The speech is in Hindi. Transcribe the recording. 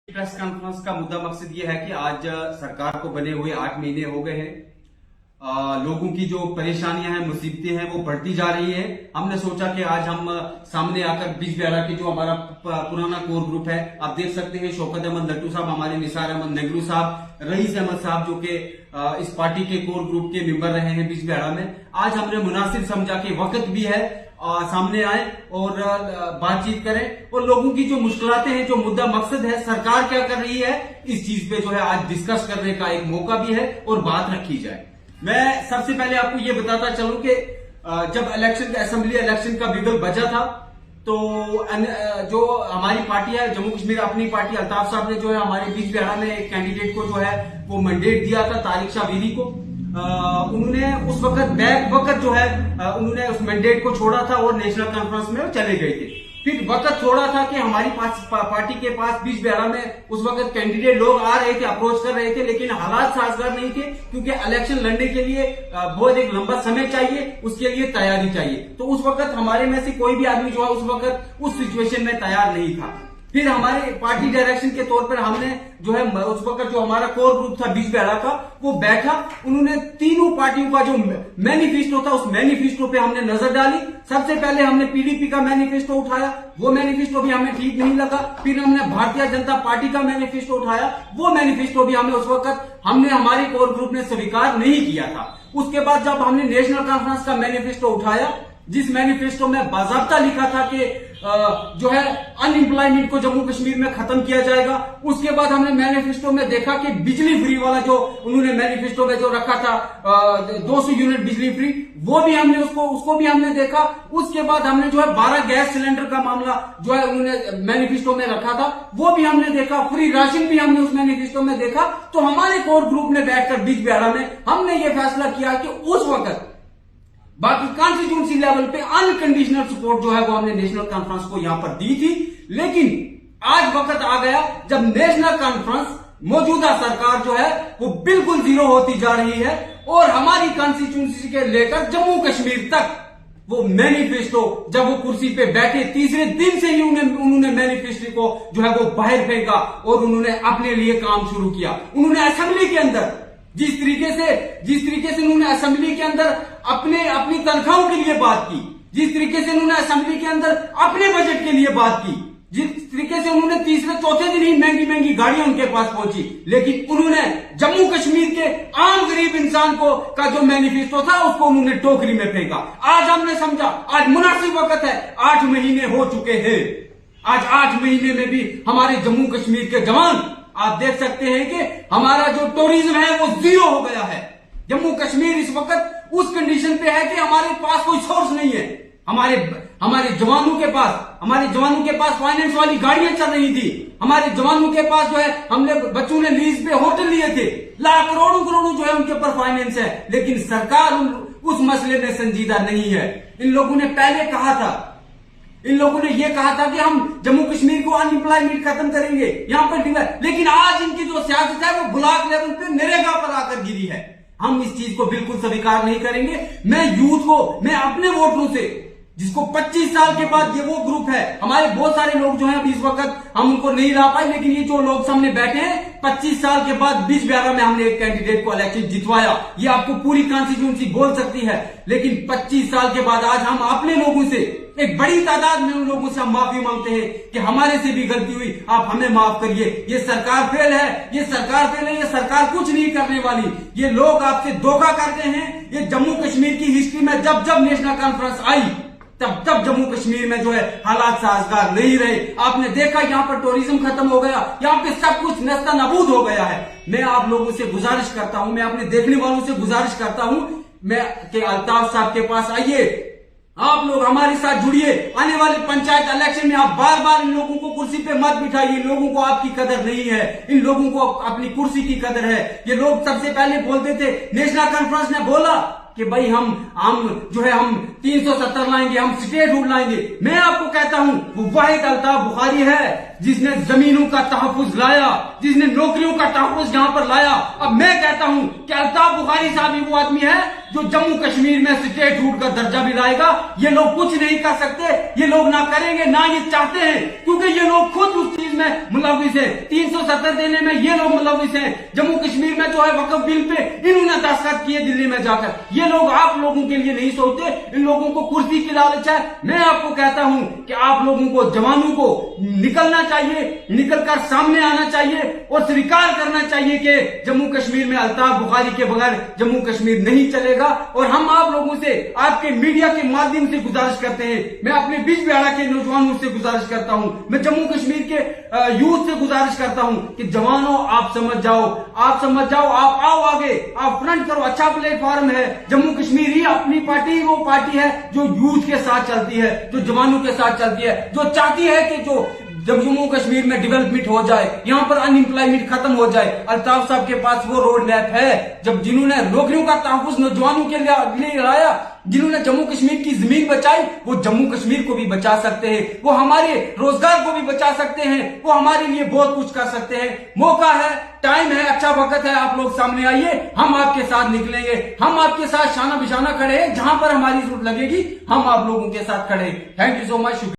प्रेस कॉन्फ्रेंस का मुद्दा मकसद ये है कि आज सरकार को बने हुए 8 महीने हो गए हैं। लोगों की जो परेशानियां हैं, मुसीबतें हैं, वो बढ़ती जा रही है। हमने सोचा कि आज हम सामने आकर बिजबेहरा के जो हमारा पुराना कोर ग्रुप है, आप देख सकते हैं शौकत अहमद लट्टू साहब, हमारे निसार अहमद नेगरू साहब, रईस अहमद साहब जो कि इस पार्टी के कोर ग्रुप के मेंबर रहे हैं बिजबेहरा में। आज हमने मुनासिब समझा कि वक्त भी है सामने आए और बातचीत करें और लोगों की जो मुश्किलातें हैं, जो मुद्दा मकसद है, सरकार क्या कर रही है, इस चीज पे जो है आज डिस्कस करने का एक मौका भी है और बात रखी जाए। मैं सबसे पहले आपको ये बताता चलूं कि जब इलेक्शन असेंबली इलेक्शन का बिगल बजा था तो जो हमारी पार्टी है जम्मू कश्मीर अपनी पार्टी, अल्ताफ साहब ने जो है हमारे बिजबेहरा में एक कैंडिडेट को जो है वो मैंडेट दिया था, तारिक शाह वीरी को। उन्होंने उस वक्त बैक वक्त जो है उन्होंने उस मैंडेट को छोड़ा था और नेशनल कॉन्फ्रेंस में चले गए थे। फिर वक्त थोड़ा था कि हमारी पार्टी के पास बिजबेहरा में उस वक्त कैंडिडेट लोग आ रहे थे, अप्रोच कर रहे थे, लेकिन हालात साजगार नहीं थे क्योंकि इलेक्शन लड़ने के लिए बहुत एक लंबा समय चाहिए, उसके लिए तैयारी चाहिए। तो उस वक्त हमारे में से कोई भी आदमी जो है उस वक्त उस सिचुएशन में तैयार नहीं था। फिर हमारे पार्टी डायरेक्शन के तौर पर हमने जो है उस वक्त जो हमारा कोर ग्रुप था बिजबेहरा का, वो बैठा, उन्होंने तीनों पार्टियों का जो मैनिफेस्टो था उस मैनिफेस्टो पे हमने नजर डाली। सबसे पहले हमने पीडीपी का मैनिफेस्टो उठाया, वो मैनिफेस्टो भी हमें ठीक नहीं लगा। फिर हमने भारतीय जनता पार्टी का मैनिफेस्टो उठाया, वो मैनिफेस्टो भी हमें उस वक्त हमारे कोर ग्रुप ने स्वीकार नहीं किया था। उसके बाद जब हमने नेशनल कॉन्फ्रेंस का मैनिफेस्टो उठाया, जिस मैनिफेस्टो में बाकायदा लिखा था कि जो है अनएम्प्लॉयमेंट को जम्मू कश्मीर में खत्म किया जाएगा। उसके बाद हमने मैनिफेस्टो में देखा कि बिजली फ्री वाला जो उन्होंने मैनिफेस्टो में जो रखा था 200 यूनिट बिजली फ्री, वो भी हमने उसको भी हमने देखा। उसके बाद हमने जो है 12 गैस सिलेंडर का मामला जो है उन्होंने मैनिफेस्टो में रखा था, वो भी हमने देखा। फ्री राशन भी हमने उस मैनिफेस्टो में देखा। तो हमारे कोर ग्रुप ने बैठकर बिजबेहरा में हमने ये फैसला किया कि उस वक्त बाकी कॉन्स्टिट्यूंसी लेवल पे अनकंडीशनल सपोर्ट जो है वो हमने नेशनल कॉन्फ्रेंस को यहां पर दी थी। लेकिन आज वक्त आ गया जब नेशनल कॉन्फ्रेंस मौजूदा सरकार जो है वो बिल्कुल जीरो होती जा रही है और हमारी कॉन्स्टिट्यूंसी के लेकर जम्मू कश्मीर तक वो मैनिफेस्टो, जब वो कुर्सी पे बैठे तीसरे दिन से ही उन्होंने मैनिफेस्टो को जो है वो बाहर फेंका और उन्होंने अपने लिए काम शुरू किया। उन्होंने असेंबली के अंदर जिस तरीके से उन्होंने असेंबली के अंदर अपनी तनख्वाहों के लिए बात की, जिस तरीके से उन्होंने असेंबली के अंदर अपने बजट के लिए बात की, जिस तरीके से उन्होंने तीसरे चौथे दिन ही महंगी गाड़ियां उनके पास पहुंची, लेकिन उन्होंने जम्मू कश्मीर के आम गरीब इंसान का जो मैनिफेस्टो था उसको उन्होंने टोकरी में फेंका। आज हमने समझा आज मुनासिब वक्त है, 8 महीने हो चुके हैं। आज 8 महीने में भी हमारे जम्मू कश्मीर के जवान, आप देख सकते हैं कि हमारा जो टूरिज्म है वो जीरो हो गया है। जम्मू कश्मीर इस वक्त उस कंडीशन पे है कि हमारे पास कोई सोर्स नहीं है। हमारे जवानों के पास फाइनेंस वाली गाड़ियां चल रही थी। हमारे जवानों के पास जो है हमने बच्चों ने लीज पे होटल लिए थे, लाख करोड़ों जो है उनके ऊपर फाइनेंस है, लेकिन सरकार उस मसले में संजीदा नहीं है। इन लोगों ने पहले कहा था, इन लोगों ने यह कहा था कि हम जम्मू कश्मीर को अनएम्प्लॉयमेंट खत्म करेंगे, यहां पर लेकिन आज इनकी जो सियासत है वो ब्लॉक लेवल पे नरेगा पर आकर गिरी है। हम इस चीज को बिल्कुल स्वीकार नहीं करेंगे। मैं यूथ को, मैं अपने वोटरों से, जिसको 25 साल के बाद ये वो ग्रुप है, हमारे बहुत सारे लोग जो हैं अभी इस वक्त हम उनको नहीं ला पाए, लेकिन ये जो लोग सामने बैठे हैं 25 साल के बाद बिजबेहरा में हमने एक कैंडिडेट को इलेक्शन जितवाया। ये आपको पूरी कॉन्स्टिट्यूंसी बोल सकती है, लेकिन 25 साल के बाद आज हम अपने लोगों से, एक बड़ी तादाद में उन लोगों से हम माफी मांगते हैं कि हमारे से भी गलती हुई, आप हमें माफ करिए। ये सरकार फेल है, ये सरकार कुछ नहीं करने वाली। ये लोग आपसे धोखा करते हैं। ये जम्मू कश्मीर की हिस्ट्री में जब नेशनल कॉन्फ्रेंस आई तब जम्मू कश्मीर में जो है हालात साजगार नहीं रहे। आपने देखा यहाँ पर टूरिज्म खत्म हो गया, यहाँ पे सब कुछ नस्ता नबूद हो गया है। मैं आप लोगों से गुजारिश करता हूं, मैं अपने देखने वालों से गुजारिश करता हूं कि अल्ताफ साहब के पास आइए, आप लोग हमारे साथ जुड़िए। आने वाले पंचायत इलेक्शन में आप बार इन लोगों को कुर्सी पे मत बिठाइए। इन लोगों को आपकी कदर नहीं है, इन लोगों को अपनी कुर्सी की कदर है। ये लोग सबसे पहले बोलते थे, नेशनल कॉन्फ्रेंस ने बोला कि भाई हम जो है हम 370 लाएंगे, हम स्टेट रूल लाएंगे। मैं आपको कहता हूं वो वाहिद अल्ताफ बुखारी है जिसने जमीनों का तहफुज लाया, जिसने नौकरियों का तहफुज यहां पर लाया। अब मैं कहता हूं कि अल्ताफ बुखारी साहब ही वो आदमी है जो जम्मू कश्मीर में स्टेटहुड का दर्जा भी लाएगा। ये लोग कुछ नहीं कर सकते, ये लोग ना करेंगे, ना ये चाहते हैं, क्योंकि ये लोग खुद उस चीज में मुलविस है। 370 देने में ये लोग मुलविस हैं। जम्मू कश्मीर में जो है वक्फ बिल पे इन्होंने दस्तखत किए दिल्ली में जाकर। ये लोग आप लोगों के लिए नहीं सोचते, इन लोगों को कुर्सी की लालच है। मैं आपको कहता हूं कि आप लोगों को, जवानों को निकलना चाहिए, निकलकर सामने आना चाहिए और स्वीकार करना चाहिए कि जम्मू कश्मीर में अल्ताफ बुखारी के बगैर जम्मू कश्मीर नहीं चलेगा। और हम आप लोगों से, आपके मीडिया के माध्यम से गुजारिश करते हैं, मैं अपने बीच बिहाड़ा के नौजवानों से गुजारिश करता हूं, मैं जम्मू कश्मीर के यूथ से गुजारिश करता हूं कि जवानों आप समझ जाओ, आप समझ जाओ, आप आओ आगे, आप फ्रंट करो। अच्छा प्लेटफॉर्म है। जम्मू कश्मीर ही अपनी पार्टी वो पार्टी है जो यूथ के साथ चलती है, जो जवानों के साथ चलती है, जो चाहती है कि जब जम्मू कश्मीर में डेवलपमेंट हो जाए, यहाँ पर अनएम्प्लॉयमेंट खत्म हो जाए। अल्ताफ साहब के पास वो रोड मैप है, जब जिन्होंने नौकरियों का तहफुज नौजवानों के लिए लाया, जिन्होंने जम्मू कश्मीर की जमीन बचाई, वो जम्मू कश्मीर को भी बचा सकते हैं, वो हमारे रोजगार को भी बचा सकते हैं, वो हमारे लिए बहुत कुछ कर सकते हैं। मौका है, टाइम है, अच्छा वक्त है, आप लोग सामने आइए, हम आपके साथ निकलेंगे, हम आपके साथ शाना बिशाना खड़े हैं। जहां पर हमारी जरूरत लगेगी हम आप लोगों के साथ खड़े हैं। Thank you so much.